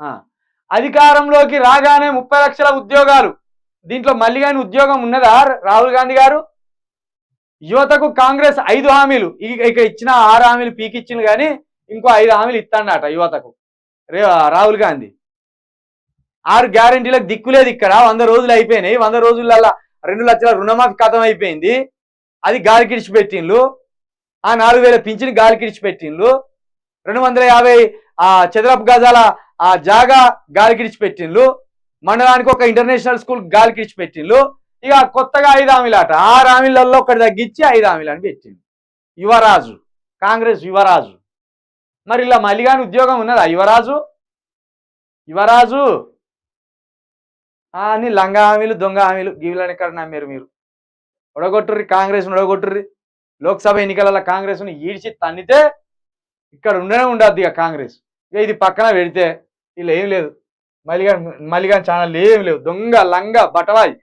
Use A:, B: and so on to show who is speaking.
A: ఆ, అధికారంలోకి రాగానే 30 లక్షల ఉద్యోగాలు. దీంట్లో మళ్ళీ కానీ ఉద్యోగం ఉన్నదా రాహుల్ గాంధీ గారు? యువతకు కాంగ్రెస్ 5 హామీలు, ఇక ఇచ్చిన 6 హామీలు పీకిచ్చింది కానీ ఇంకో 5 హామీలు ఇస్తాడట యువతకు రాహుల్ గాంధీ. 6 గ్యారంటీలకు దిక్కులేదు ఇక్కడ. 100 రోజులు అయిపోయినాయి. 100 రోజులల్లా 2 లక్షల రుణమాఫీ ఖతం అయిపోయింది. అది గాలికి ఇడిచిపెట్టిండ్లు. ఆ 4000 పింఛను గాలికి ఇడిచిపెట్టిండ్లు. 250 చదరపు గజాల జాగా గాలికి ఇడిచిపెట్టిండ్లు. మండలానికి ఒక ఇంటర్నేషనల్ స్కూల్ గాలికి ఇడిచిపెట్టిండ్లు. ఇక కొత్తగా 5 హామీలు అట. 6 హామీలలో ఒకటి తగ్గించి 5 హామీలు అని పెట్టిండు. యువరాజు, కాంగ్రెస్ యువరాజు. మరి ఇలా మళ్ళీగాని ఉద్యోగం ఉన్నదా యువరాజు? యువరాజు అన్ని లంగా హామీలు, దొంగ హామీలు. గివిలని ఎక్కడ నమ్మారు మీరు? ఒడగొట్టుర్రి, కాంగ్రెస్ ఒడగొట్టుర్రి. లోక్సభ ఎన్నికలలో కాంగ్రెస్ను ఈడ్చి తన్నితే ఇక్కడ ఉండనే ఉండద్దు ఇక కాంగ్రెస్. ఇక ఇది పక్కన పెడితే ఇలా ఏం లేదు. మళ్ళీగా ఛానల్ ఏం లేవు. దొంగ లంగా బటవాయి